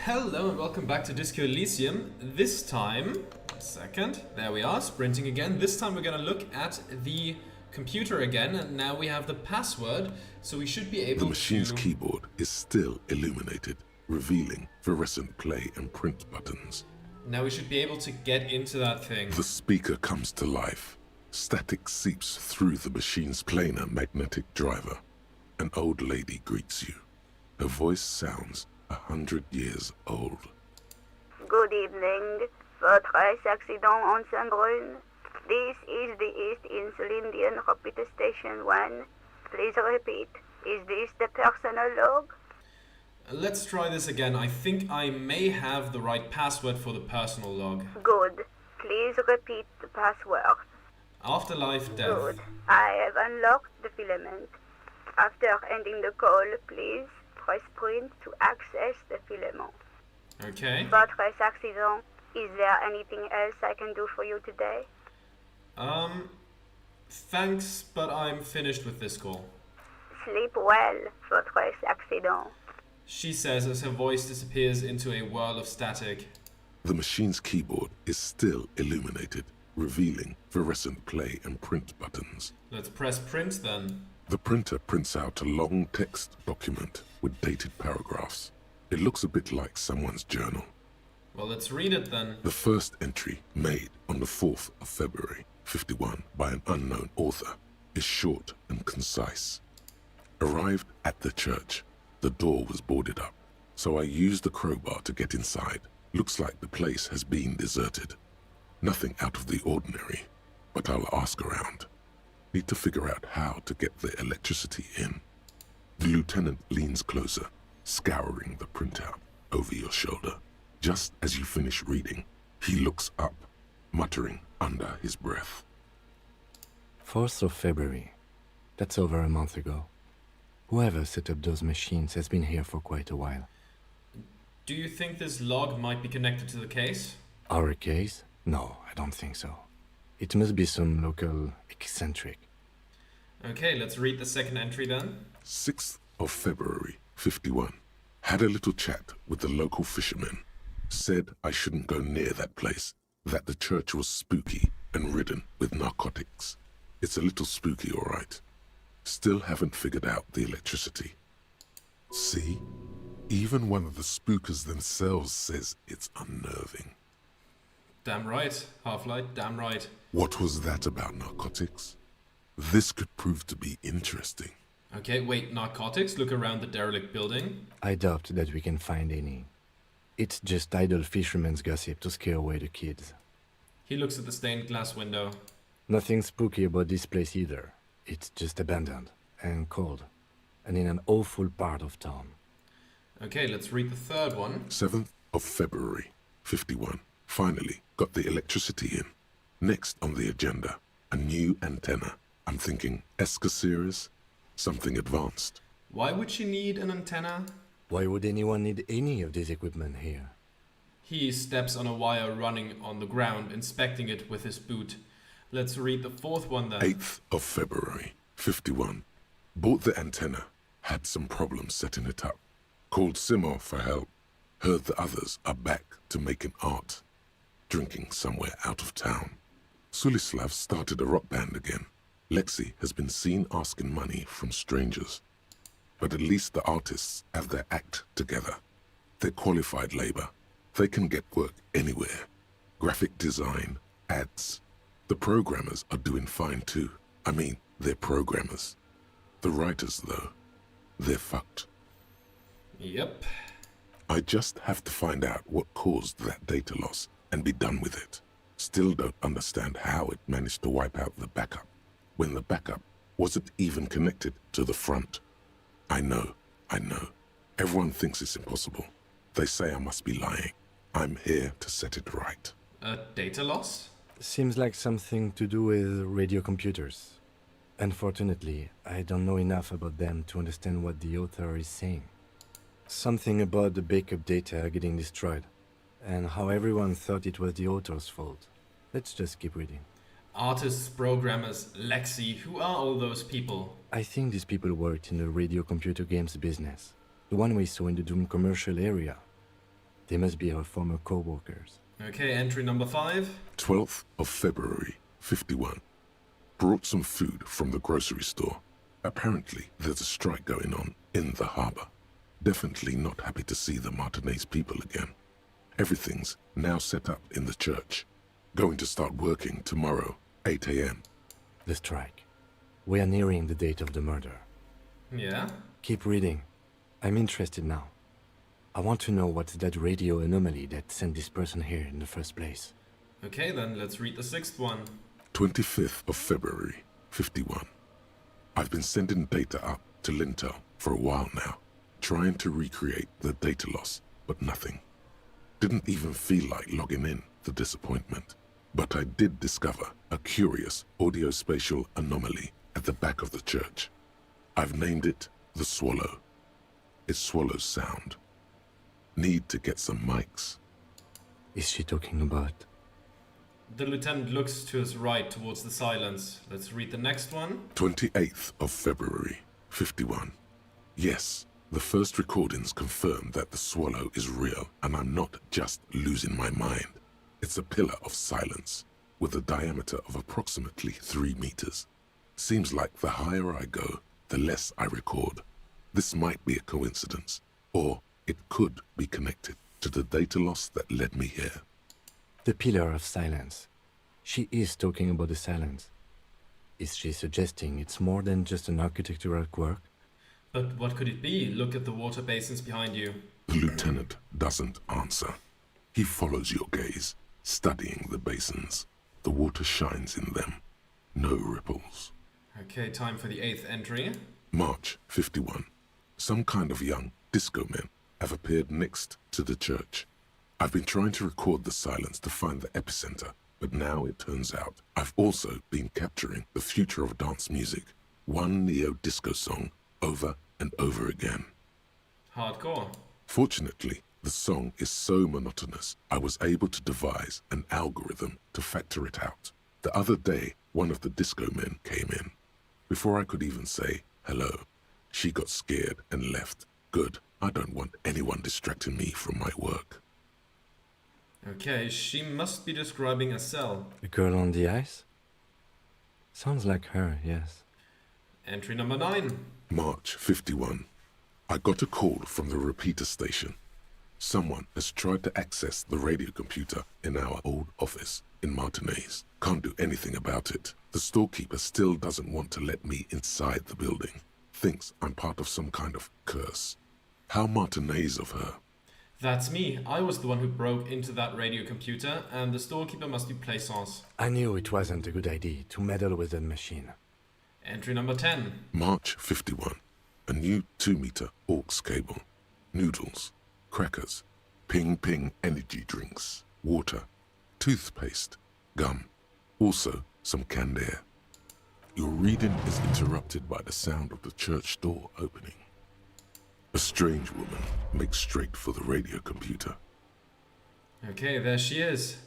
Hello and welcome back to Disco Elysium. This time, one second, there we are, sprinting again. This time we're gonna look at the computer again, and now we have the password, so we should be able to... The machine's keyboard is still illuminated, revealing fluorescent play and print buttons. Now we should be able to get into that thing. The speaker comes to life. Static seeps through the machine's planar magnetic driver. An old lady greets you. Her voice sounds 100 years old. Good evening. Votre accident on Saint-Brun. This is the East Insulindian Repeater Station 1. Please repeat. Is this the personal log? Let's try this again. I think I may have the right password for the personal log. Good. Please repeat the password. Afterlife death. Good. I have unlocked the filament. After ending the call, please press print to access the filament. Okay. Votre accident. Is there anything else I can do for you today? Thanks, but I'm finished with this call. Sleep well, votre accident. She says as her voice disappears into a whirl of static. The machine's keyboard is still illuminated, revealing fluorescent play and print buttons. Let's press print then. The printer prints out a long text document with dated paragraphs. It looks a bit like someone's journal. Well, let's read it then. The first entry, made on the 4th of February, 51, by an unknown author, is short and concise. Arrived at the church. The door was boarded up, so I used the crowbar to get inside. Looks like the place has been deserted. Nothing out of the ordinary, but I'll ask around. Need to figure out how to get the electricity in. The lieutenant leans closer, scouring the printout over your shoulder. Just as you finish reading, he looks up, muttering under his breath. 4th of February. That's over a month ago. Whoever set up those machines has been here for quite a while. Do you think this log might be connected to the case? Our case? No, I don't think so. It must be some local eccentric. Okay, let's read the second entry then. 6th of February, 51. Had a little chat with the local fishermen. Said I shouldn't go near that place, that the church was spooky and ridden with narcotics. It's a little spooky, all right. Still haven't figured out the electricity. See? Even one of the spookers themselves says it's unnerving. Damn right, Half-Light, damn right. What was that about narcotics? This could prove to be interesting. Okay, wait, narcotics? Look around the derelict building. I doubt that we can find any. It's just idle fishermen's gossip to scare away the kids. He looks at the stained glass window. Nothing spooky about this place either. It's just abandoned and cold, and in an awful part of town. Okay, let's read the third one. 7th of February, 51. Finally got the electricity in. Next on the agenda, a new antenna. I'm thinking Eyck series, something advanced. Why would she need an antenna? Why would anyone need any of this equipment here? He steps on a wire running on the ground, inspecting it with his boot. Let's read the fourth one then. 8th of February, 51. Bought the antenna, had some problems setting it up. Called Simo for help. Heard the others are back to making art. Drinking somewhere out of town. Sulislav started a rock band again. Lexi has been seen asking money from strangers. But at least the artists have their act together. They're qualified labor. They can get work anywhere. Graphic design, ads. The programmers are doing fine too. I mean, they're programmers. The writers, though, they're fucked. Yep. I just have to find out what caused that data loss and be done with it. Still don't understand how it managed to wipe out the backup, when the backup wasn't even connected to the front. I know. Everyone thinks it's impossible. They say I must be lying. I'm here to set it right. Data loss? Seems like something to do with radio computers. Unfortunately, I don't know enough about them to understand what the author is saying. Something about the backup data getting destroyed, and how everyone thought it was the author's fault. Let's just keep reading. Artists, programmers, Lexi, who are all those people? I think these people worked in the radio computer games business. The one we saw in the Doom commercial area. They must be our former co-workers. Okay, entry number 5. 12th of February, 51. Brought some food from the grocery store. Apparently, there's a strike going on in the harbor. Definitely not happy to see the Martinez people again. Everything's now set up in the church. Going to start working tomorrow, 8 a.m. The strike. We are nearing the date of the murder. Yeah? Keep reading. I'm interested now. I want to know what's that radio anomaly that sent this person here in the first place. Okay, then let's read the 6th one. 25th of February, 51. I've been sending data up to Lintel for a while now, trying to recreate the data loss, but nothing. Didn't even feel like logging in, the disappointment. But I did discover a curious audio-spatial anomaly at the back of the church. I've named it the Swallow. It swallows sound. Need to get some mics. Is she talking about? The lieutenant looks to his right towards the silence. Let's read the next one. 28th of February, 51. Yes, the first recordings confirm that the Swallow is real and I'm not just losing my mind. It's a pillar of silence with a diameter of approximately 3 meters. Seems like the higher I go, the less I record. This might be a coincidence, or it could be connected to the data loss that led me here. The pillar of silence. She is talking about the silence. Is she suggesting it's more than just an architectural quirk? But what could it be? Look at the water basins behind you. The lieutenant doesn't answer. He follows your gaze, studying the basins. The water shines in them. No ripples. Okay, time for the 8th entry. March 51. Some kind of young disco men have appeared next to the church. I've been trying to record the silence to find the epicenter, but now it turns out I've also been capturing the future of dance music, one neo-disco song over and over again. Hardcore. Fortunately, the song is so monotonous, I was able to devise an algorithm to factor it out. The other day, one of the disco men came in. Before I could even say hello, she got scared and left. Good, I don't want anyone distracting me from my work. Okay, she must be describing a cell. The girl on the ice? Sounds like her, yes. Entry number 9. March 51. I got a call from the repeater station. Someone has tried to access the radio computer in our old office in Martinez. Can't do anything about it. The storekeeper still doesn't want to let me inside the building. Thinks I'm part of some kind of curse. How Martinez of her. That's me. I was the one who broke into that radio computer, and the storekeeper must be Plaisance. I knew it wasn't a good idea to meddle with that machine. Entry number 10. March 51. A new 2-meter aux cable. Noodles. Crackers. Ping energy drinks. Water. Toothpaste. Gum. Also some canned air. Your reading is interrupted by the sound of the church door opening. A strange woman makes straight for the radio computer. Okay, there she is.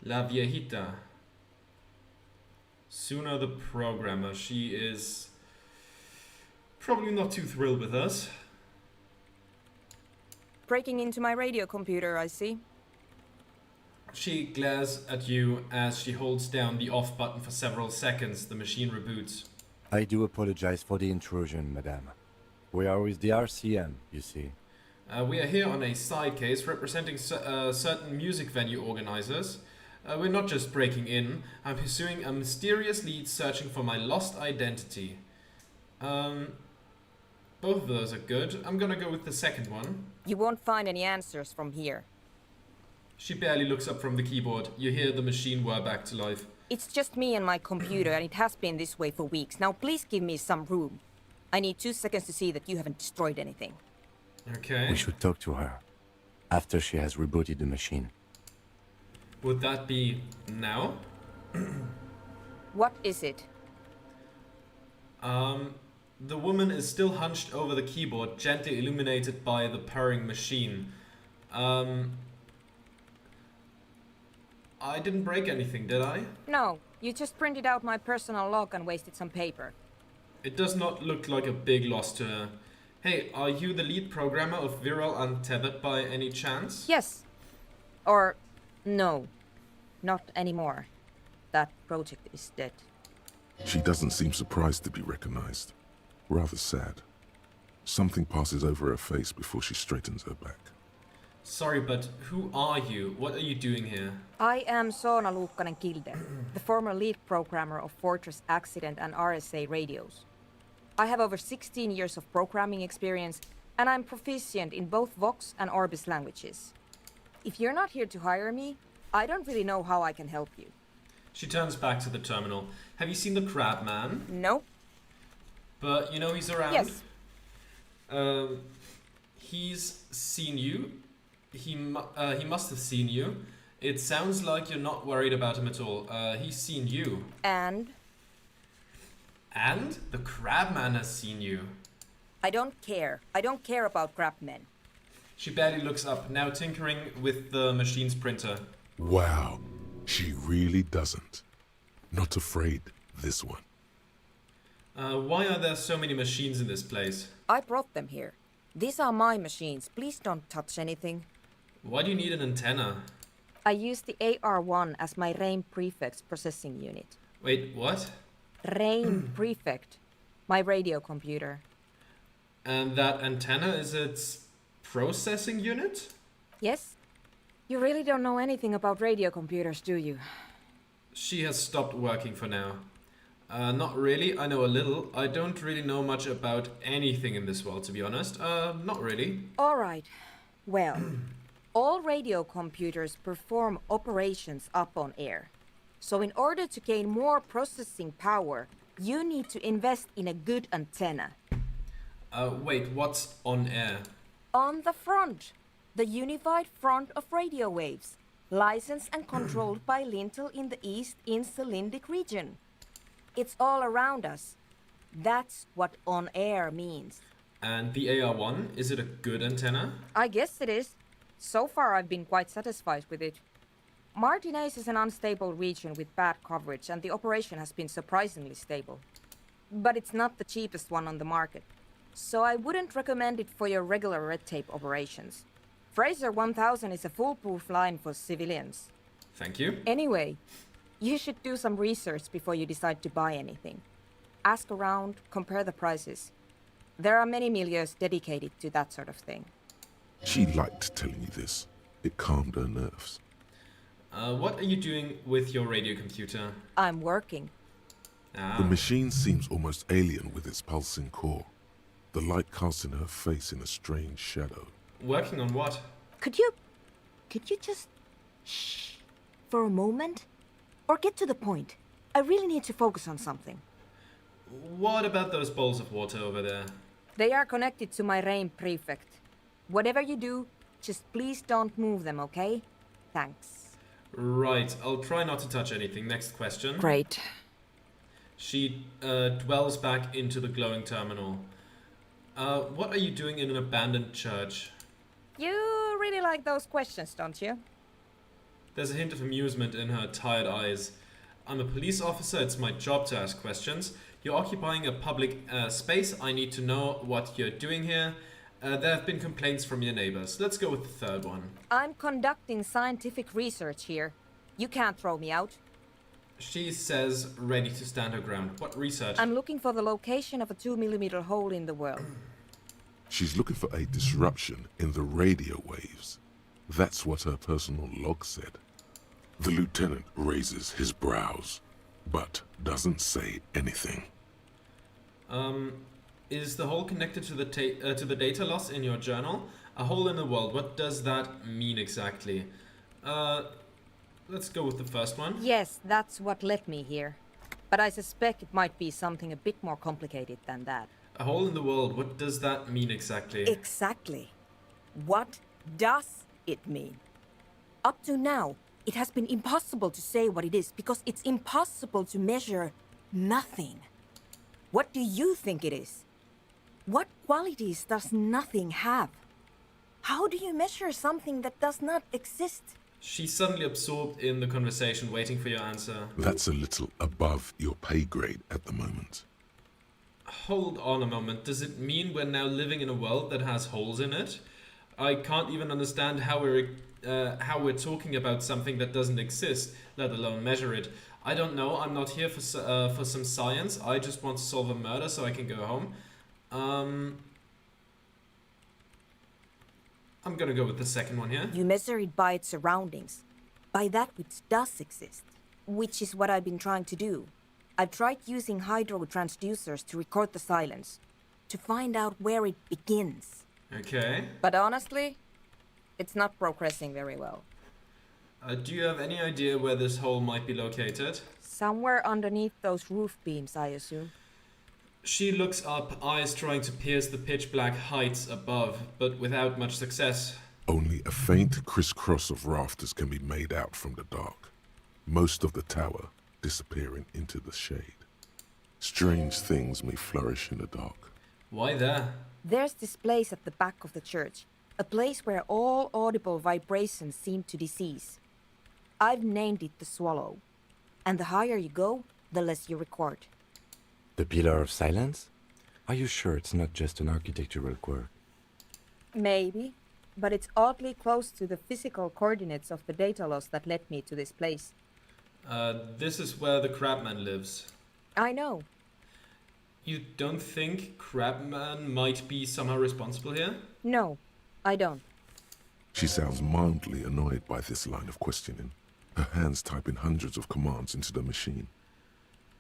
La Viejita. Soona the programmer. She is probably not too thrilled with us. Breaking into my radio computer, I see. She glares at you as she holds down the off button for several seconds. The machine reboots. I do apologize for the intrusion, madame. We are with the RCM, you see. We are here on a side case representing certain music venue organizers. We're not just breaking in. I'm pursuing a mysterious lead searching for my lost identity. Both of those are good. I'm gonna go with the second one. You won't find any answers from here. She barely looks up from the keyboard. You hear the machine whir back to life. It's just me and my computer, and it has been this way for weeks. Now please give me some room. I need 2 seconds to see that you haven't destroyed anything. Okay. We should talk to her after she has rebooted the machine. Would that be now? What is it? The woman is still hunched over the keyboard, gently illuminated by the purring machine. I didn't break anything, did I? No, you just printed out my personal log and wasted some paper. It does not look like a big loss to her. Hey, are you the lead programmer of Viral Untethered by any chance? Yes. Or no, not anymore. That project is dead. She doesn't seem surprised to be recognized. Rather sad. Something passes over her face before she straightens her back. Sorry, but who are you? What are you doing here? I am Soona Kilde, the former lead programmer of Fortress Accident and RSA radios. I have over 16 years of programming experience, and I'm proficient in both Vox and Orbis languages. If you're not here to hire me, I don't really know how I can help you. She turns back to the terminal. Have you seen the Crab Man? No? But you know he's around? Yes. He's seen you. He must have seen you. It sounds like you're not worried about him at all. He's seen you. And? And? The Crabman has seen you. I don't care. I don't care about crabmen. She barely looks up, now tinkering with the machine's printer. Wow, she really doesn't. Not afraid, this one. Why are there so many machines in this place? I brought them here. These are my machines. Please don't touch anything. Why do you need an antenna? I use the AR1 as my RAIN prefect's processing unit. Wait, what? RAIN prefect. My radio computer. And that antenna is its processing unit? Yes? You really don't know anything about radio computers, do you? She has stopped working for now. Not really, I know a little. I don't really know much about anything in this world, to be honest. Not really. All right. Well, all radio computers perform operations up on air. So in order to gain more processing power, you need to invest in a good antenna. Wait, what's on air? On the front. The unified front of radio waves. Licensed and controlled by Lintel in the East Insulindic region. It's all around us. That's what on air means. And the AR1, is it a good antenna? I guess it is. So far I've been quite satisfied with it. Martinez is an unstable region with bad coverage and the operation has been surprisingly stable. But it's not the cheapest one on the market. So I wouldn't recommend it for your regular red tape operations. Fraser 1000 is a foolproof line for civilians. Thank you. Anyway, you should do some research before you decide to buy anything. Ask around, compare the prices. There are many milieus dedicated to that sort of thing. She liked telling you this. It calmed her nerves. What are you doing with your radio computer? I'm working. The machine seems almost alien with its pulsing core. The light casting her face in a strange shadow. Working on what? Could you just shh for a moment? Or get to the point. I really need to focus on something. What about those bowls of water over there? They are connected to my RAIN prefect. Whatever you do, just please don't move them, okay? Thanks. Right, I'll try not to touch anything. Next question. Great. She dwells back into the glowing terminal. What are you doing in an abandoned church? You really like those questions, don't you? There's a hint of amusement in her tired eyes. I'm a police officer, it's my job to ask questions. You're occupying a public space, I need to know what you're doing here. There have been complaints from your neighbors. Let's go with the third one. I'm conducting scientific research here. You can't throw me out. She says, ready to stand her ground. What research? I'm looking for the location of a 2mm hole in the world. She's looking for a disruption in the radio waves. That's what her personal log said. The lieutenant raises his brows, but doesn't say anything. Is the hole connected to the data loss in your journal? A hole in the world, what does that mean exactly? Let's go with the first one. Yes, that's what led me here. But I suspect it might be something a bit more complicated than that. A hole in the world, what does that mean exactly? Exactly. What does it mean? Up to now, it has been impossible to say what it is because it's impossible to measure nothing. What do you think it is? What qualities does nothing have? How do you measure something that does not exist? She's suddenly absorbed in the conversation, waiting for your answer. That's a little above your pay grade at the moment. Hold on a moment. Does it mean we're now living in a world that has holes in it? I can't even understand how we're talking about something that doesn't exist, let alone measure it. I don't know. I'm not here for some science. I just want to solve a murder so I can go home. I'm gonna go with the second one here. You measure it by its surroundings, by that which does exist, which is what I've been trying to do. I've tried using hydro transducers to record the silence, to find out where it begins. Okay. But honestly, it's not progressing very well. Do you have any idea where this hole might be located? Somewhere underneath those roof beams, I assume. She looks up, eyes trying to pierce the pitch black heights above, but without much success. Only a faint crisscross of rafters can be made out from the dark, most of the tower disappearing into the shade. Strange things may flourish in the dark. Why there? There's this place at the back of the church, a place where all audible vibrations seem to decease. I've named it the Swallow, and the higher you go, the less you record. The Pillar of Silence? Are you sure it's not just an architectural quirk? Maybe, but it's oddly close to the physical coordinates of the data loss that led me to this place. This is where the Crabman lives. I know. You don't think Crabman might be somehow responsible here? No, I don't. She sounds mildly annoyed by this line of questioning, her hands typing hundreds of commands into the machine.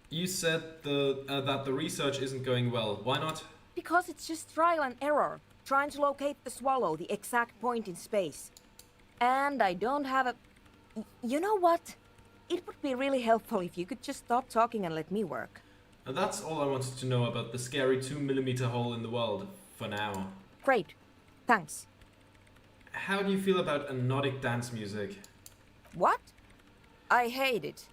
You said that the research isn't going well. Why not? Because it's just trial and error, trying to locate the Swallow, the exact point in space. And I don't have a... You know what? It would be really helpful if you could just stop talking and let me work. That's all I wanted to know about the scary 2mm hole in the world, for now. Great. Thanks. How do you feel about anodic dance music? What? I hate it.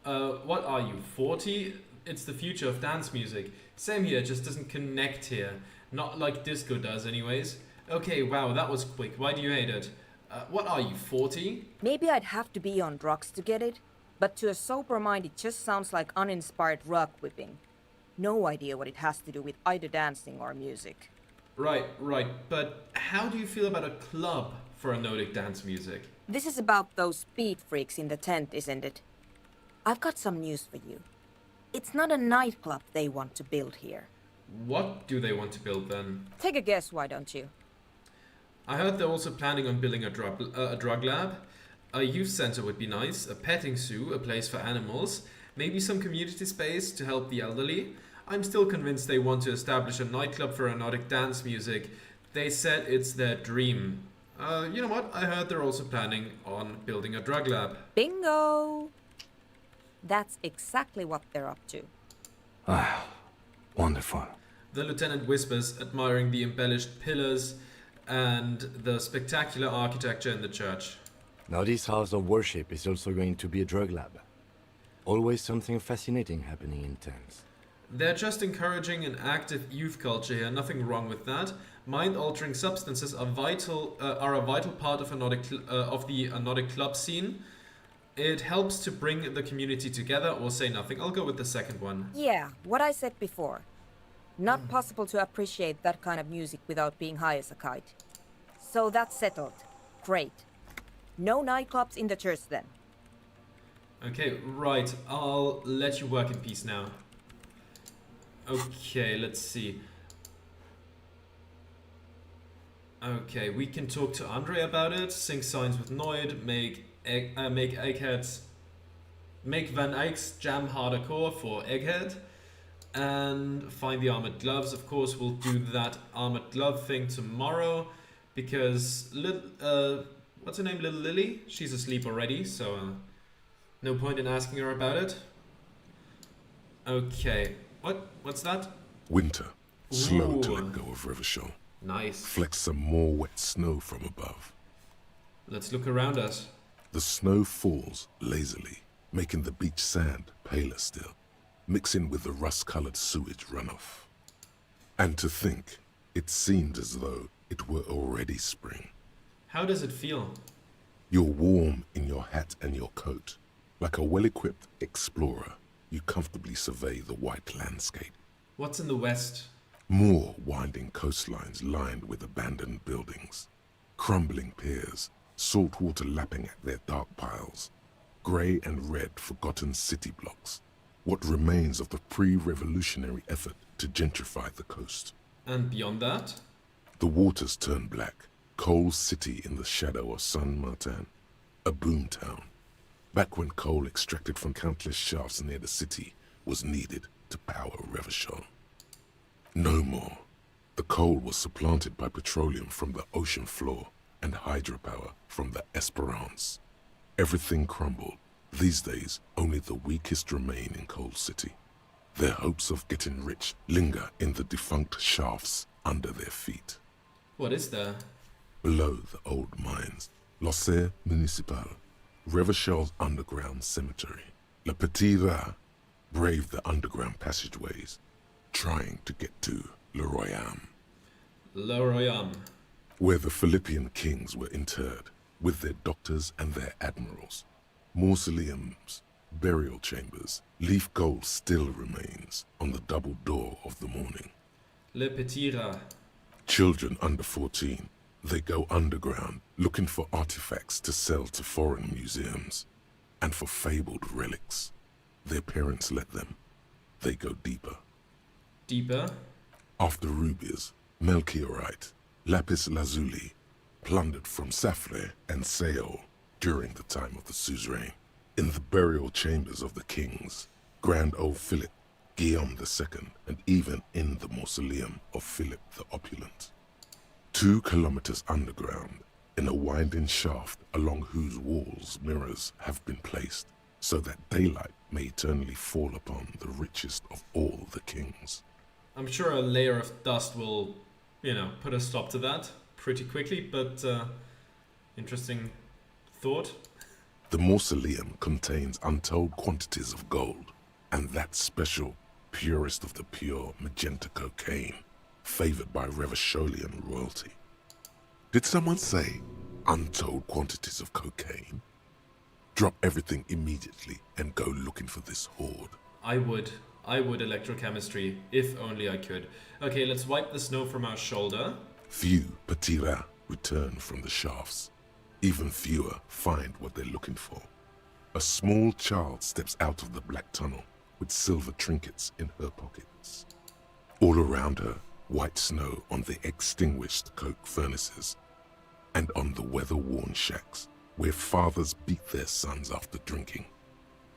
What are you, 40? It's the future of dance music. Same here, just doesn't connect here. Not like disco does anyways. Okay, wow, that was quick. Why do you hate it? What are you, 40? Maybe I'd have to be on drugs to get it, but to a sober mind it just sounds like uninspired rug whipping. No idea what it has to do with either dancing or music. Right, but how do you feel about a club for anodic dance music? This is about those speed freaks in the tent, isn't it? I've got some news for you. It's not a nightclub they want to build here. What do they want to build then? Take a guess, why don't you? I heard they're also planning on building a drug lab. A youth center would be nice, a petting zoo, a place for animals, maybe some community space to help the elderly. I'm still convinced they want to establish a nightclub for anodic dance music. They said it's their dream. You know what? I heard they're also planning on building a drug lab. Bingo! That's exactly what they're up to. Ah, wonderful. The lieutenant whispers, admiring the embellished pillars and the spectacular architecture in the church. Now this house of worship is also going to be a drug lab. Always something fascinating happening in tents. They're just encouraging an active youth culture here, nothing wrong with that. Mind-altering substances are a vital part of the anodic club scene. It helps to bring the community together, or say nothing. I'll go with the second one. Yeah, what I said before. Not possible to appreciate that kind of music without being high as a kite. So that's settled. Great. No nightclubs in the church then. Okay, right. I'll let you work in peace now. Okay, let's see. Okay, we can talk to Andre about it, sync signs with Noid, make Van Eyck's jam hardcore for Egghead, and find the armored gloves. Of course, we'll do that armored glove thing tomorrow, because what's her name, Little Lily? She's asleep already, so no point in asking her about it. Okay, what's that? Winter, slow to Ooh. let go of Rivershaw. Nice. Flecks some more wet snow from above. Let's look around us. The snow falls lazily, making the beach sand paler still, mixing with the rust-colored sewage runoff. And to think, it seemed as though it were already spring. How does it feel? You're warm in your hat and your coat. Like a well-equipped explorer, you comfortably survey the white landscape. What's in the west? More winding coastlines lined with abandoned buildings, crumbling piers, salt water lapping at their dark piles, grey and red forgotten city blocks, what remains of the pre-revolutionary effort to gentrify the coast. And beyond that? The waters turn black, coal city in the shadow of San Martin, a boom town, back when coal extracted from countless shafts near the city was needed to power Revachol. No more. The coal was supplanted by petroleum from the ocean floor and hydropower from the Esperance. Everything crumbled. These days, only the weakest remain in Coal City. Their hopes of getting rich linger in the defunct shafts under their feet. What is there? Below the old mines, l'Océan Municipal, Revachol's underground cemetery. Le Petit Rat braved the underground passageways, trying to get to Le Royaume. Le Royaume. Where the Philippian kings were interred, with their doctors and their admirals. Mausoleums, burial chambers, leaf gold still remains on the double door of the morning. Le Petit Rat. Children under 14, they go underground looking for artifacts to sell to foreign museums, and for fabled relics. Their parents let them. They go deeper. Deeper? After rubies, melchiorite, lapis lazuli, plundered from Safle and Seol during the time of the suzerain. In the burial chambers of the kings, Grand Old Philip, Guillaume II, and even in the mausoleum of Philip the Opulent. 2 kilometers underground, in a winding shaft along whose walls mirrors have been placed, so that daylight may eternally fall upon the richest of all the kings. I'm sure a layer of dust will, put a stop to that pretty quickly, but interesting thought. The mausoleum contains untold quantities of gold, and that special, purest of the pure magenta cocaine, favored by Revacholian royalty. Did someone say untold quantities of cocaine? Drop everything immediately and go looking for this hoard. I would electrochemistry, if only I could. Okay, let's wipe the snow from our shoulder. Few Petit Rat return from the shafts. Even fewer find what they're looking for. A small child steps out of the black tunnel with silver trinkets in her pockets. All around her, white snow on the extinguished coke furnaces and on the weather-worn shacks where fathers beat their sons after drinking.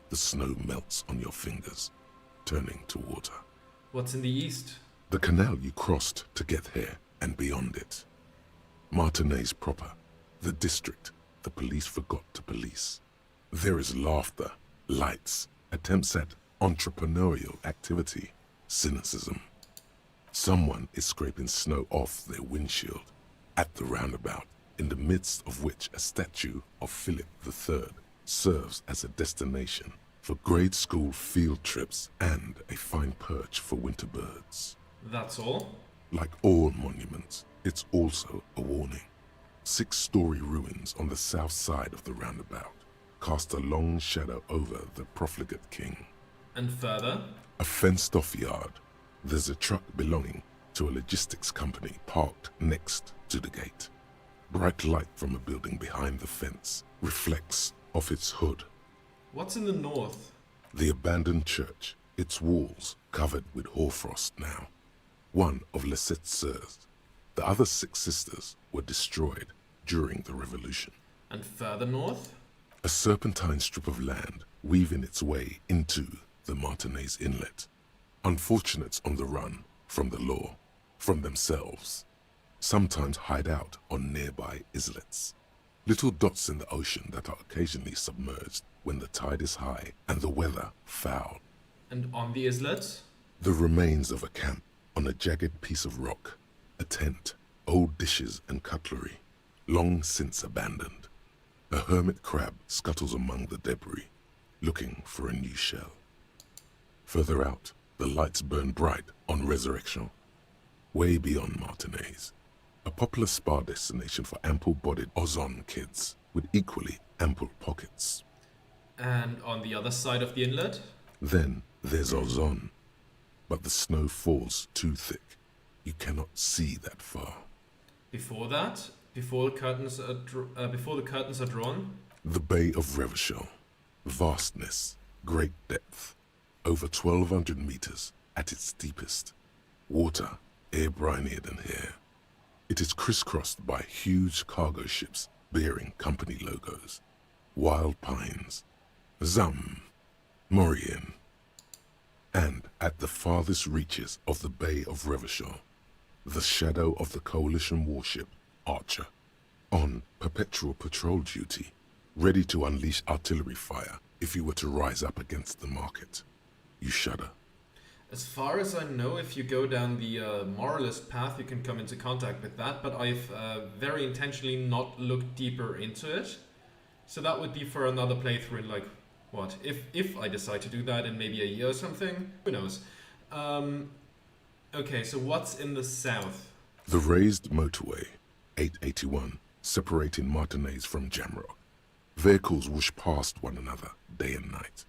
The snow melts on your fingers, turning to water. What's in the east? The canal you crossed to get here and beyond it. Martinez proper, the district the police forgot to police. There is laughter, lights, attempts at entrepreneurial activity, cynicism. Someone is scraping snow off their windshield at the roundabout, in the midst of which a statue of Philip III serves as a destination for grade school field trips and a fine perch for winter birds. That's all? Like all monuments, it's also a warning. 6-story ruins on the south side of the roundabout cast a long shadow over the profligate king. And further? A fenced-off yard. There's a truck belonging to a logistics company parked next to the gate. Bright light from a building behind the fence reflects off its hood. What's in the north? The abandoned church, its walls covered with hoarfrost now. One of Lissette's sœurs. The other 6 sisters were destroyed during the revolution. And further north? A serpentine strip of land weaving its way into the Martinez Inlet. Unfortunates on the run from the law, from themselves. Sometimes hide out on nearby islets. Little dots in the ocean that are occasionally submerged when the tide is high and the weather foul. And on the islet? The remains of a camp on a jagged piece of rock. A tent, old dishes and cutlery, long since abandoned. A hermit crab scuttles among the debris, looking for a new shell. Further out, the lights burn bright on Resurrection, way beyond Martinez. A popular spa destination for ample-bodied Ozon kids with equally ample pockets. And on the other side of the inlet? Then there's Ozon. but the snow falls too thick. You cannot see that far. Before that, before the curtains are drawn. The Bay of Revachol. Vastness, great depth. Over 1,200 meters at its deepest. Water, air brinier than here. It is crisscrossed by huge cargo ships bearing company logos. Wild pines, Zam, Morien. And at the farthest reaches of the Bay of Revachol, the shadow of the Coalition warship, Archer, on perpetual patrol duty, ready to unleash artillery fire if you were to rise up against the market. You shudder. As far as I know, if you go down the moralist path, you can come into contact with that, but I've very intentionally not looked deeper into it. So that would be for another playthrough in like, what, if I decide to do that in maybe a year or something? Who knows? Okay, so what's in the south? The raised motorway, 881, separating Martinez from Jamrock. Vehicles whoosh past one another day and night,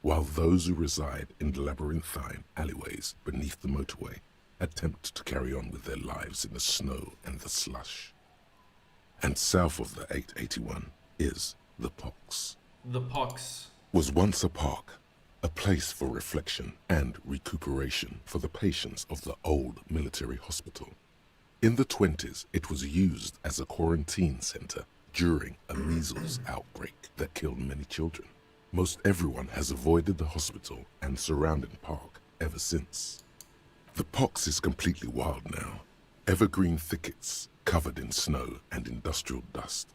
while those who reside in the labyrinthine alleyways beneath the motorway attempt to carry on with their lives in the snow and the slush. And south of the 881 is the Pox. The Pox. Was once a park, a place for reflection and recuperation for the patients of the old military hospital. In the 20s, it was used as a quarantine center during a measles outbreak that killed many children. Most everyone has avoided the hospital and surrounding park ever since. The Pox is completely wild now. Evergreen thickets covered in snow and industrial dust.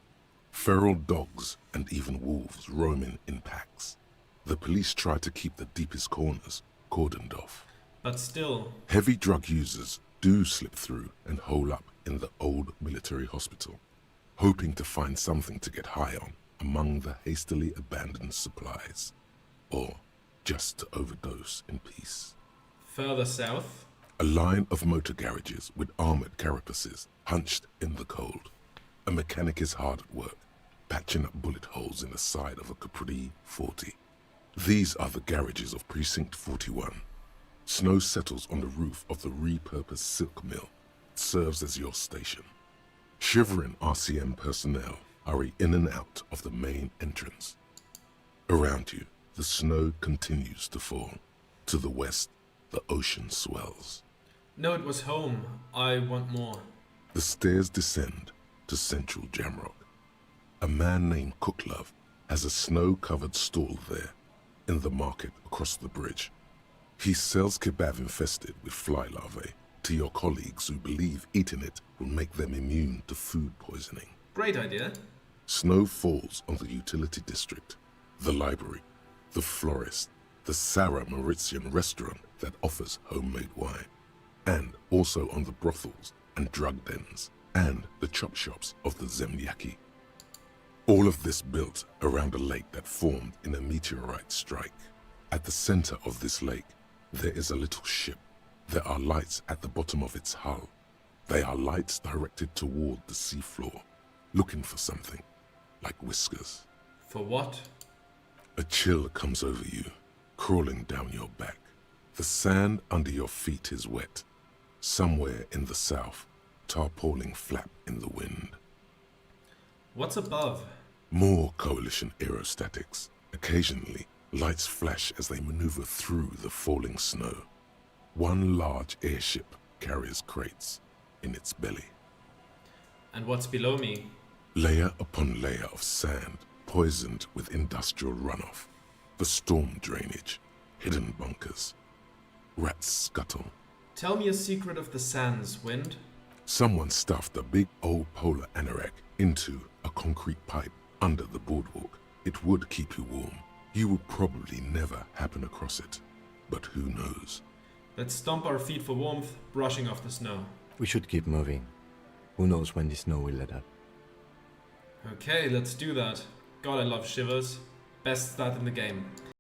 Feral dogs and even wolves roaming in packs. The police try to keep the deepest corners cordoned off. But still, Heavy drug users do slip through and hole up in the old military hospital, hoping to find something to get high on among the hastily abandoned supplies, or just to overdose in peace. further south. A line of motor garages with armored carapaces hunched in the cold. A mechanic is hard at work, patching up bullet holes in the side of a Capri 40. These are the garages of Precinct 41. Snow settles on the roof of the repurposed silk mill. It serves as your station. Shivering RCM personnel hurry in and out of the main entrance. Around you, the snow continues to fall. To the west, the ocean swells. No, it was home. I want more. The stairs descend to central Jamrock. A man named Cooklove has a snow-covered stall there in the market across the bridge. He sells kebab infested with fly larvae to your colleagues who believe eating it will make them immune to food poisoning. Great idea. Snow falls on the utility district, the library, the florist, the Sarah Mauritian restaurant that offers homemade wine, and also on the brothels and drug dens and the chop shops of the Zemlyaki. All of this built around a lake that formed in a meteorite strike. At the center of this lake, there is a little ship. There are lights at the bottom of its hull. They are lights directed toward the seafloor, looking for something, like whiskers. For what? A chill comes over you, crawling down your back. The sand under your feet is wet. Somewhere in the south, tarpaulin flap in the wind. What's above? More Coalition aerostatics. Occasionally, lights flash as they maneuver through the falling snow. One large airship carries crates in its belly. And what's below me? Layer upon layer of sand, poisoned with industrial runoff. The storm drainage, hidden bunkers. Rats scuttle. Tell me a secret of the sands, Wind. Someone stuffed a big old polar anorak into a concrete pipe under the boardwalk. It would keep you warm. You would probably never happen across it. But who knows? Let's stomp our feet for warmth, brushing off the snow. We should keep moving. Who knows when the snow will let up. Okay, let's do that. God, I love shivers. Best start in the game.